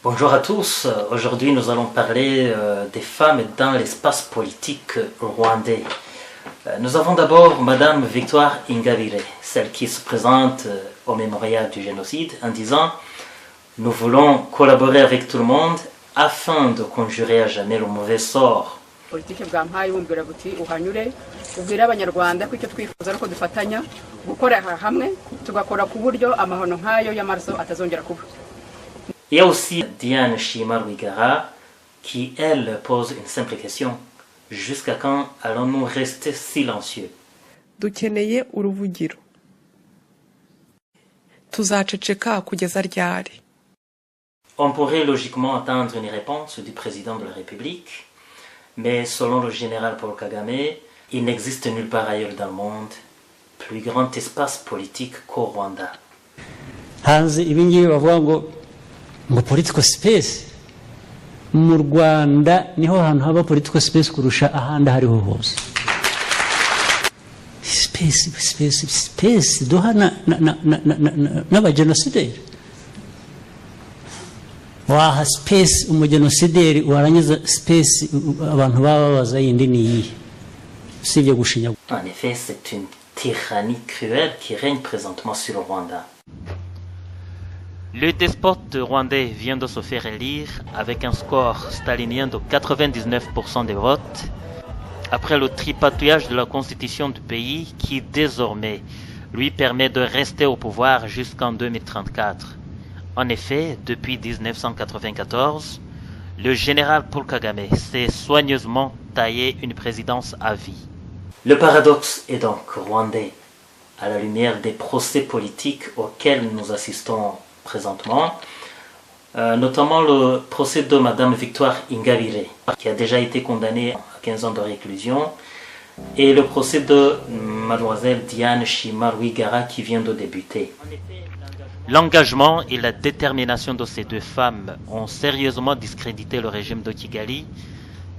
Bonjour à tous, aujourd'hui nous allons parler des femmes dans l'espace politique rwandais. Nous avons d'abord Madame Victoire Ingabire, celle qui se présente au mémorial du génocide en disant « Nous voulons collaborer avec tout le monde afin de conjurer à jamais le mauvais sort ». Politiki bwampaye bumbwira buti uhanyure ubwira abanyarwanda ko icyo twifuza ari ko dufatanya gukora hamwe tugakora ku buryo amahono nkayo y'amaraso atazongera kuba. Il y a aussi Diane Shima Rwigara qui, elle, pose une simple question. Jusqu'à quand allons-nous rester silencieux? Dukeneye uruvugiro. Tuzaceceka kugeza ryari? On pourrait logiquement attendre une réponse du président de la République, mais selon le général Paul Kagame, il n'existe nulle part ailleurs dans le monde plus grand espace politique qu'au Rwanda. Hanze ibingibi bavuga ngo political space mu Rwanda niho hantu haba political space kurusha ahandi hariho hose. Space duhana n'abagenosideri. Waha space umugenosideri warangiza space abantu bababaza yindi niyi usibye gushinya. En effet, c'est une tyrannie cruelle qui règne présentement sur le Rwanda. Le despote rwandais vient de se faire élire avec un score stalinien de 99% des votes, après le tripatouillage de la constitution du pays qui désormais lui permet de rester au pouvoir jusqu'en 2034. En effet, depuis 1994, le général Paul Kagame s'est soigneusement taillé une présidence à vie. Le paradoxe est donc rwandais, à la lumière des procès politiques auxquels nous assistons présentement, notamment le procès de Madame Victoire Ingabire, qui a déjà été condamnée à 15 ans de réclusion, et le procès de Mademoiselle Diane Shima Rwigara qui vient de débuter. L'engagement et la détermination de ces deux femmes ont sérieusement discrédité le régime de Kigali,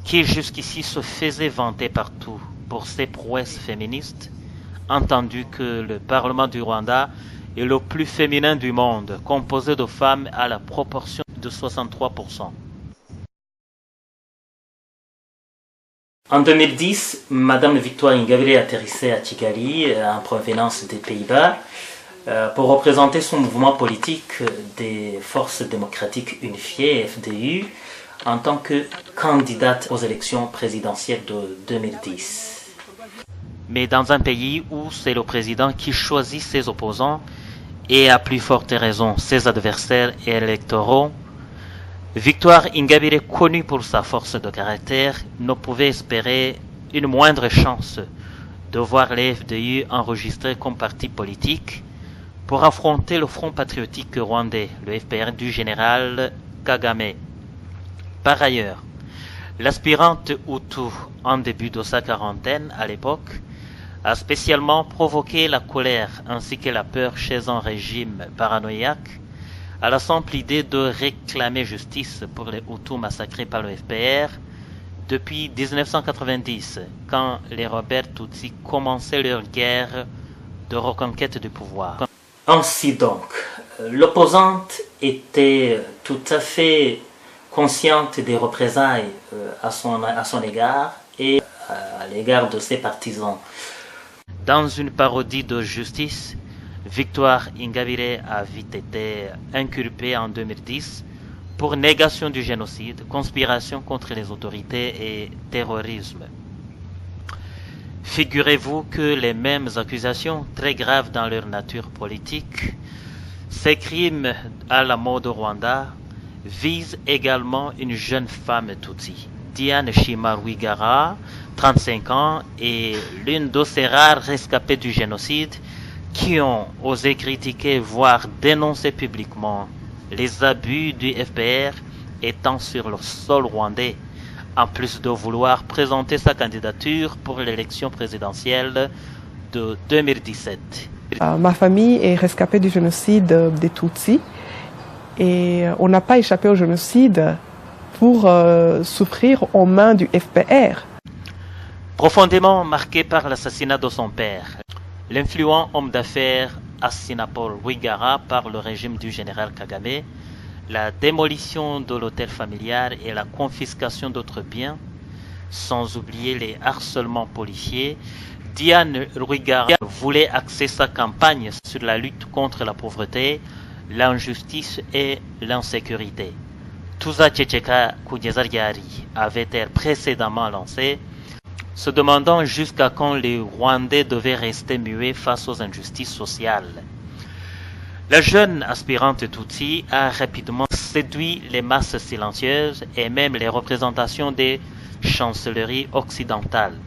qui jusqu'ici se faisait vanter partout pour ses prouesses féministes, entendu que le Parlement du Rwanda est le plus féminin du monde, composé de femmes à la proportion de 63%. En 2010, Madame Victoire Ingabire atterrissait à Kigali, en provenance des Pays-Bas, pour représenter son mouvement politique des Forces démocratiques unifiées, FDU, en tant que candidate aux élections présidentielles de 2010. Mais dans un pays où c'est le président qui choisit ses opposants, et à plus forte raison ses adversaires électoraux, Victoire Ingabire, connue pour sa force de caractère, ne pouvait espérer une moindre chance de voir les FDU enregistrés comme parti politique pour affronter le Front patriotique rwandais, le FPR du général Kagame. Par ailleurs, l'aspirante Hutu, en début de sa quarantaine à l'époque, a spécialement provoqué la colère ainsi que la peur chez un régime paranoïaque à la simple idée de réclamer justice pour les Hutus massacrés par le FPR depuis 1990, quand les rebelles Tutsis commençaient leur guerre de reconquête du pouvoir. Ainsi donc, l'opposante était tout à fait consciente des représailles à son égard et à l'égard de ses partisans. Dans une parodie de justice, Victoire Ingabire a vite été inculpée en 2010 pour négation du génocide, conspiration contre les autorités et terrorisme. Figurez-vous que les mêmes accusations, très graves dans leur nature politique, ces crimes à la mode au Rwanda, visent également une jeune femme Tutsi, Diane Shima Rwigara, 35 ans, et l'une de ces rares rescapées du génocide qui ont osé critiquer, voire dénoncer publiquement les abus du FPR étant sur le sol rwandais, en plus de vouloir présenter sa candidature pour l'élection présidentielle de 2017. Ma famille est rescapée du génocide des Tutsis et on n'a pas échappé au génocide pour souffrir aux mains du FPR. Profondément marqué par l'assassinat de son père, l'influent homme d'affaires Assinapol Rwigara par le régime du général Kagame, la démolition de l'hôtel familial et la confiscation d'autres biens, sans oublier les harcèlements policiers, Diane Rwigara voulait axer sa campagne sur la lutte contre la pauvreté, l'injustice et l'insécurité. Tuzaceceka kugeza ryari avait-elle précédemment lancé, se demandant jusqu'à quand les Rwandais devaient rester muets face aux injustices sociales. La jeune aspirante Tutsi a rapidement séduit les masses silencieuses et même les représentations des chancelleries occidentales.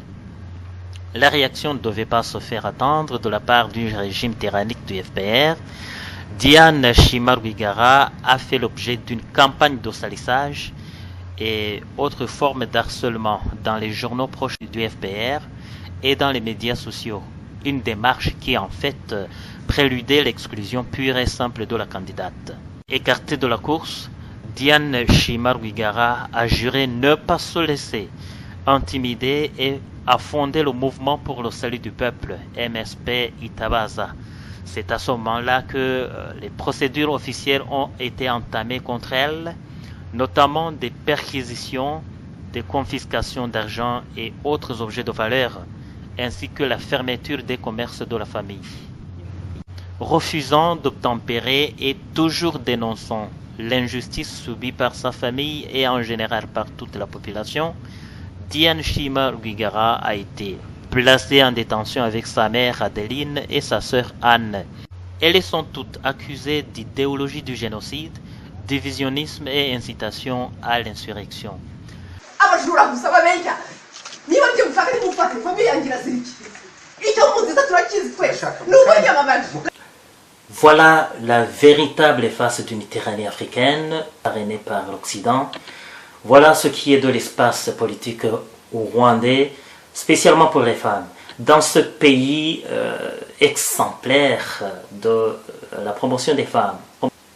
La réaction ne devait pas se faire attendre de la part du régime tyrannique du FPR. Diane Shima Rwigara a fait l'objet d'une campagne de salissage et autres formes d'harcèlement dans les journaux proches du FPR et dans les médias sociaux. Une démarche qui en fait préludait l'exclusion pure et simple de la candidate. Écartée de la course, Diane Shima Rwigara a juré ne pas se laisser intimider et a fondé le mouvement pour le salut du peuple, MSP Itabaza. C'est à ce moment-là que les procédures officielles ont été entamées contre elle, notamment des perquisitions, des confiscations d'argent et autres objets de valeur, ainsi que la fermeture des commerces de la famille. Refusant d'obtempérer et toujours dénonçant l'injustice subie par sa famille et en général par toute la population, Diane Shima Rwigara a été placée en détention avec sa mère Adeline et sa sœur Anne. Elles sont toutes accusées d'idéologie du génocide, divisionnisme et incitation à l'insurrection. Voilà la véritable face d'une tyrannie africaine parrainée par l'Occident. Voilà ce qui est de l'espace politique au Rwandais, spécialement pour les femmes. Dans ce pays exemplaire de la promotion des femmes,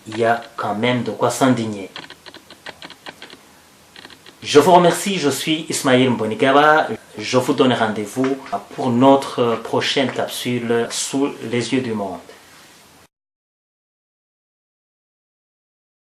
il y a quand même de quoi s'indigner. Je vous remercie, je suis Ismaël Mbonigaba. Je vous donne rendez-vous pour notre prochaine capsule Sous les yeux du monde.